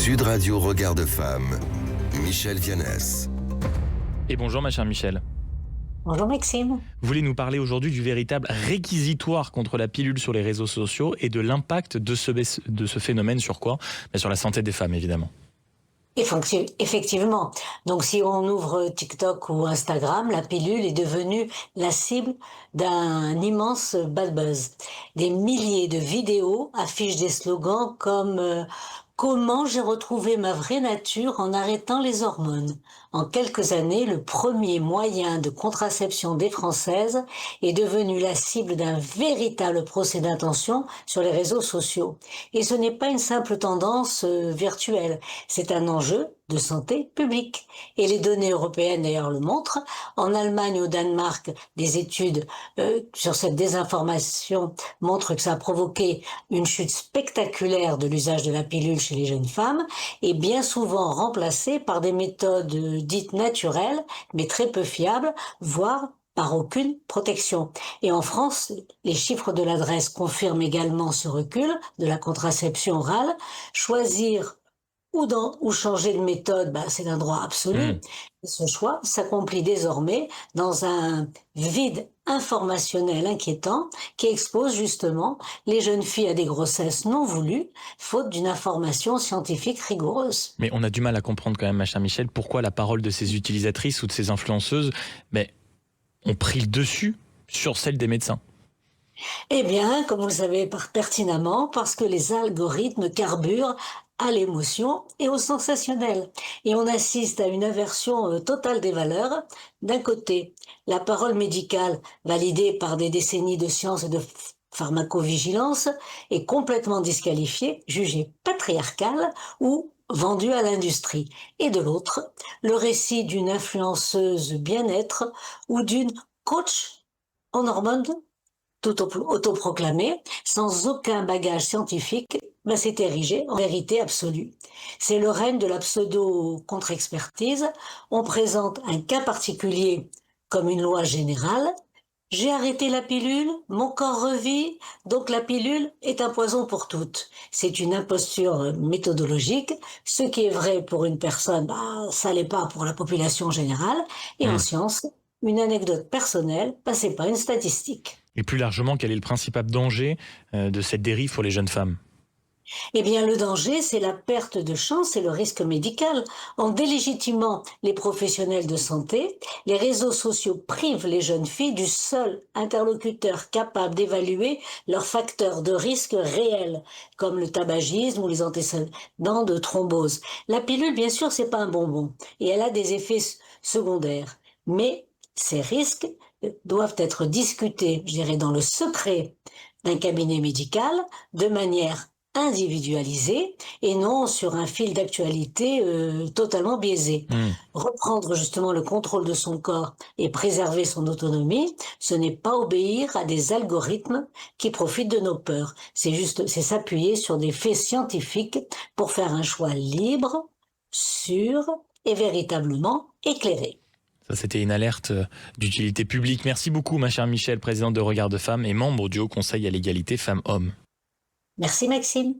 Sud Radio Regard de Femme, Michel Vianès. Et bonjour ma chère Michel. Bonjour Maxime. Vous voulez nous parler aujourd'hui du véritable réquisitoire contre la pilule sur les réseaux sociaux et de l'impact de ce phénomène sur quoi ? Sur la santé des femmes évidemment. Effectivement. Donc si on ouvre TikTok ou Instagram, la pilule est devenue la cible d'un immense bad buzz. Des milliers de vidéos affichent des slogans comme comment j'ai retrouvé ma vraie nature en arrêtant les hormones. En quelques années, le premier moyen de contraception des Françaises est devenu la cible d'un véritable procès d'intention sur les réseaux sociaux. Et ce n'est pas une simple tendance virtuelle, c'est un enjeu de santé publique. Et les données européennes d'ailleurs le montrent. En Allemagne et au Danemark, des études sur cette désinformation montrent que ça a provoqué une chute spectaculaire de l'usage de la pilule chez les jeunes femmes et bien souvent remplacée par des méthodes dites naturelles, mais très peu fiables, voire par aucune protection. Et en France, les chiffres de l'adresse confirment également ce recul de la contraception orale. Choisir ou changer de méthode, c'est un droit absolu. Et ce choix s'accomplit désormais dans un vide informationnel inquiétant qui expose justement les jeunes filles à des grossesses non voulues, faute d'une information scientifique rigoureuse. Mais on a du mal à comprendre quand même, ma chère Michel, pourquoi la parole de ces utilisatrices ou de ces influenceuses ont pris le dessus sur celle des médecins. Eh bien, comme vous le savez pertinemment, parce que les algorithmes carburent à l'émotion et au sensationnel. Et on assiste à une inversion totale des valeurs. D'un côté, la parole médicale, validée par des décennies de science et de pharmacovigilance, est complètement disqualifiée, jugée patriarcale ou vendue à l'industrie. Et de l'autre, le récit d'une influenceuse bien-être ou d'une coach en hormones tout autoproclamé, sans aucun bagage scientifique, s'est érigé en vérité absolue. C'est le règne de la pseudo-contre-expertise. On présente un cas particulier comme une loi générale. J'ai arrêté la pilule, mon corps revit, donc la pilule est un poison pour toutes. C'est une imposture méthodologique. Ce qui est vrai pour une personne, ça l'est pas pour la population générale. Et en science, une anecdote personnelle, c'est pas une statistique. Et plus largement, quel est le principal danger de cette dérive pour les jeunes femmes ? Eh bien, le danger, c'est la perte de chance et le risque médical. En délégitimant les professionnels de santé, les réseaux sociaux privent les jeunes filles du seul interlocuteur capable d'évaluer leurs facteurs de risque réels, comme le tabagisme ou les antécédents de thrombose. La pilule, bien sûr, c'est pas un bonbon et elle a des effets secondaires. Mais ces risques doivent être discutés, dans le secret d'un cabinet médical, de manière individualisée et non sur un fil d'actualité totalement biaisé. Reprendre justement le contrôle de son corps et préserver son autonomie, ce n'est pas obéir à des algorithmes qui profitent de nos peurs. C'est s'appuyer sur des faits scientifiques pour faire un choix libre, sûr et véritablement éclairé. Ça, c'était une alerte d'utilité publique. Merci beaucoup, ma chère Michel, présidente de Regard de Femme et membre du Haut Conseil à l'égalité femmes-hommes. Merci Maxime.